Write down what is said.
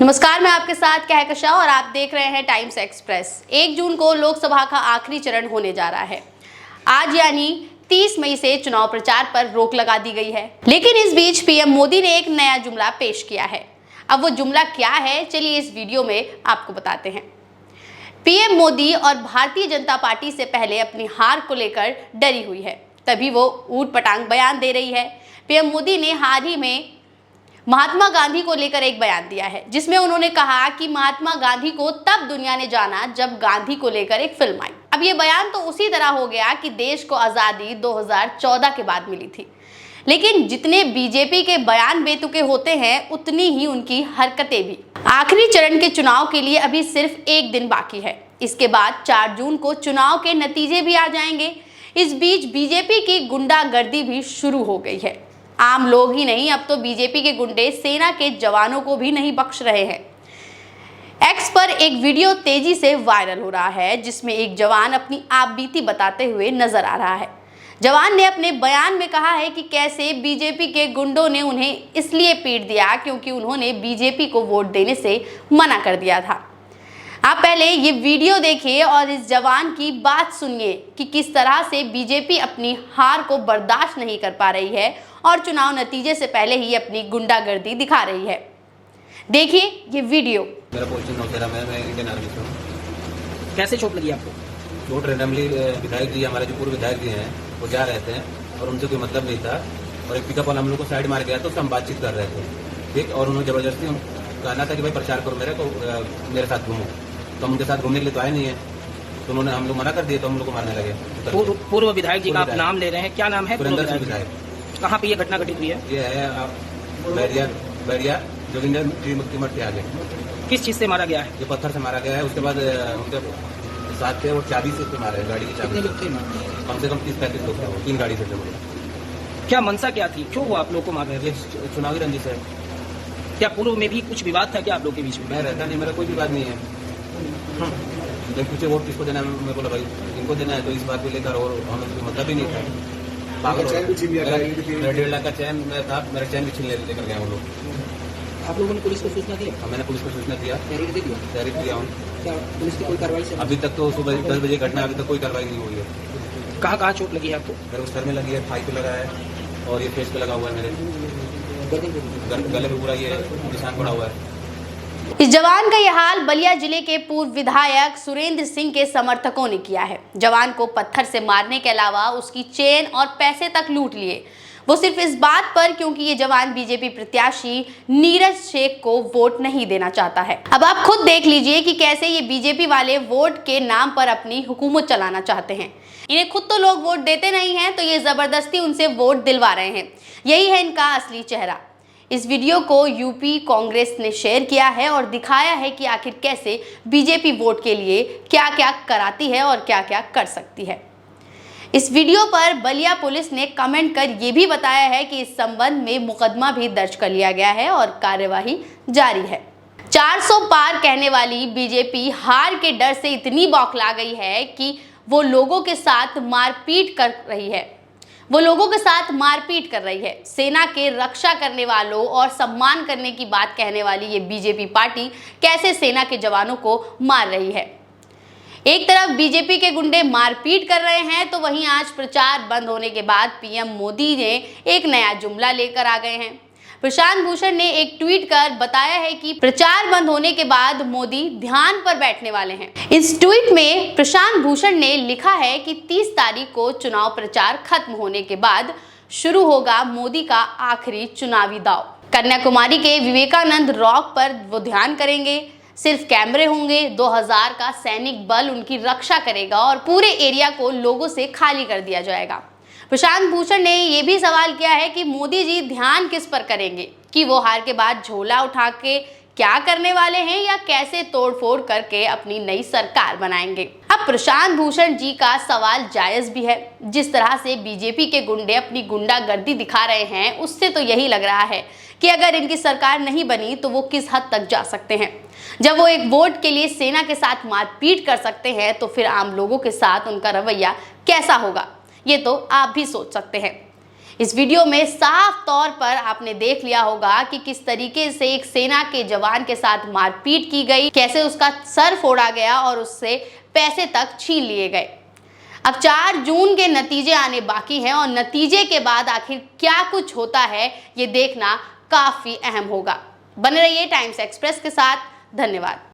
नमस्कार, मैं आपके साथ कहकशा और आप देख रहे हैं टाइम्स एक्सप्रेस। 1 जून को लोकसभा का आखिरी चरण होने जा रहा है। आज यानी 30 मई से चुनाव प्रचार पर रोक लगा दी गई है, लेकिन इस बीच पीएम मोदी ने एक नया जुमला पेश किया है। अब वो जुमला क्या है, चलिए इस वीडियो में आपको बताते हैं। पीएम मोदी और भारतीय जनता पार्टी से पहले अपनी हार को लेकर डरी हुई है, तभी वो ऊट पटांग बयान दे रही है। पीएम मोदी ने हाल ही में महात्मा गांधी को लेकर एक बयान दिया है, जिसमें उन्होंने कहा कि महात्मा गांधी को तब दुनिया ने जाना जब गांधी को लेकर एक फिल्म आई। अब ये बयान तो उसी तरह हो गया कि देश को आजादी 2014 के बाद मिली थी, लेकिन जितने बीजेपी के बयान बेतुके होते हैं, उतनी ही उनकी हरकतें भी। आखिरी चरण के चुनाव के लिए अभी सिर्फ 1 दिन बाकी है। इसके बाद 4 जून को चुनाव के नतीजे भी आ जाएंगे। इस बीच बीजेपी की गुंडागर्दी भी शुरू हो गई है। आम लोग ही नहीं, अब तो बीजेपी के गुंडे सेना के जवानों को भी नहीं बख्श रहे हैं। एक्स पर एक वीडियो तेजी से वायरल हो रहा है, जिसमें एक जवान अपनी आपबीती बताते हुए नजर आ रहा है। जवान ने अपने बयान में कहा है कि कैसे बीजेपी के गुंडों ने उन्हें इसलिए पीट दिया क्योंकि उन्होंने बीजेपी को वोट देने से मना कर दिया था। आप पहले ये वीडियो देखिए और इस जवान की बात सुनिए कि किस तरह से बीजेपी अपनी हार को बर्दाश्त नहीं कर पा रही है और चुनाव नतीजे से पहले ही अपनी गुंडागर्दी दिखा रही है। देखिए ये वीडियो। मेरा पोजीशन नौशेरा में, मैं इंडियन आर्मी से हूँ। कैसे चोट लगी आपको? चोट रेंडमली विधायक जी, हमारे जो पूर्व विधायक जी हैं, वो जा रहे थे और उनसे कोई मतलब नहीं था, और एक पिकअप वाला हम लोग को साइड मार गया, तो उससे हम बातचीत कर रहे थे, ठीक। और उन्होंने जबरदस्ती हम कहना था कि भाई प्रचार करो मेरे साथ घूमो, तो हम उनके साथ घूमने के लिए तो आए नहीं है, तो उन्होंने हम लोग मना कर दिए, तो हम लोग को मारने लगे। पूर्व विधायक जी का आप नाम ले रहे हैं, क्या नाम है? सुरेंद्र सिंह विधायक। कहाँ पे ये घटना घटित हुई है? ये है बैरिया जोगिंदर मुक्ति मठ के आगे। किस चीज से मारा गया है? ये पत्थर से मारा गया है। उसके बाद उनके साथ थे, वो चाबी से मारे, गाड़ी की चाबी। कम से कम 30-35 लोग थे, 3 गाड़ी से थे। क्या मंशा क्या थी, क्यों वो आप लोग को मार रहे थे? चुनावी रंजिश है। क्या पूर्व में भी कुछ विवाद था क्या आप लोग के बीच में? मैं रहता नहीं, मेरा कोई विवाद नहीं है। जब पूछे वोट किसको देना है, मैं बोला भाई इनको देना है, तो इस बात को लेकर और हमें कोई मतलब ही नहीं था। पागल हो गया। 1.5 लाख का चैन में था, मेरा चैन भी छीन लेकर गया वो लोग। आप लोगों ने पुलिस को सूचना दी? मैंने पुलिस को सूचना दिया, तहरीर दिया हूँ। क्या पुलिस की कोई कार्रवाई से? अभी तक तो सुबह 10 बजे घटना, अभी तक कोई कार्रवाई नहीं हुई है। कहाँ कहाँ चोट लगी है आपको? मेरे को सर में लगी है, थाई पे लगा है, और ये फेस पे लगा हुआ है, मेरे गले पे पूरा ये निशान पड़ा हुआ है। इस जवान का यह हाल बलिया जिले के पूर्व विधायक सुरेंद्र सिंह के समर्थकों ने किया है। जवान को पत्थर से मारने के अलावा उसकी चेन और पैसे तक लूट लिए, वो सिर्फ इस बात पर क्योंकि ये जवान बीजेपी प्रत्याशी नीरज शेख को वोट नहीं देना चाहता है। अब आप खुद देख लीजिए कि कैसे ये बीजेपी वाले वोट के नाम पर अपनी हुकूमत चलाना चाहते हैं। इन्हें खुद तो लोग वोट देते नहीं हैं, तो ये जबरदस्ती उनसे वोट दिलवा रहे हैं। यही है इनका असली चेहरा। इस वीडियो को यूपी कांग्रेस ने शेयर किया है और दिखाया है कि आखिर कैसे बीजेपी वोट के लिए क्या क्या कराती है और क्या क्या कर सकती है। इस वीडियो पर बलिया पुलिस ने कमेंट कर ये भी बताया है कि इस संबंध में मुकदमा भी दर्ज कर लिया गया है और कार्यवाही जारी है। 400 पार कहने वाली बीजेपी हार के डर से इतनी बौखला गई है कि वो लोगों के साथ मारपीट कर रही है। सेना के रक्षा करने वालों और सम्मान करने की बात कहने वाली ये बीजेपी पार्टी कैसे सेना के जवानों को मार रही है। एक तरफ बीजेपी के गुंडे मारपीट कर रहे हैं, तो वहीं आज प्रचार बंद होने के बाद पीएम मोदी ने एक नया जुमला लेकर आ गए हैं। प्रशांत भूषण ने एक ट्वीट कर बताया है कि प्रचार बंद होने के बाद मोदी ध्यान पर बैठने वाले हैं। इस ट्वीट में प्रशांत भूषण ने लिखा है कि 30 तारीख को चुनाव प्रचार खत्म होने के बाद शुरू होगा मोदी का आखिरी चुनावी दांव। कन्याकुमारी के विवेकानंद रॉक पर वो ध्यान करेंगे। सिर्फ कैमरे होंगे, 2000 का सैनिक बल उनकी रक्षा करेगा और पूरे एरिया को लोगों से खाली कर दिया जाएगा। प्रशांत भूषण ने यह भी सवाल किया है कि मोदी जी ध्यान किस पर करेंगे, कि वो हार के बाद झोला उठा के क्या करने वाले हैं या कैसे तोड़फोड़ करके अपनी नई सरकार बनाएंगे। अब प्रशांत भूषण जी का सवाल जायज भी है। जिस तरह से बीजेपी के गुंडे अपनी गुंडागर्दी दिखा रहे हैं, उससे तो यही लग रहा है कि अगर इनकी सरकार नहीं बनी तो वो किस हद तक जा सकते हैं। जब वो एक वोट के लिए सेना के साथ मारपीट कर सकते हैं, तो फिर आम लोगों के साथ उनका रवैया कैसा होगा, ये तो आप भी सोच सकते हैं। इस वीडियो में साफ तौर पर आपने देख लिया होगा कि किस तरीके से एक सेना के जवान के साथ मारपीट की गई, कैसे उसका सर फोड़ा गया और उससे पैसे तक छीन लिए गए। अब 4 जून के नतीजे आने बाकी हैं और नतीजे के बाद आखिर क्या कुछ होता है ये देखना काफी अहम होगा। बने रहिए टाइम्स एक्सप्रेस के साथ। धन्यवाद।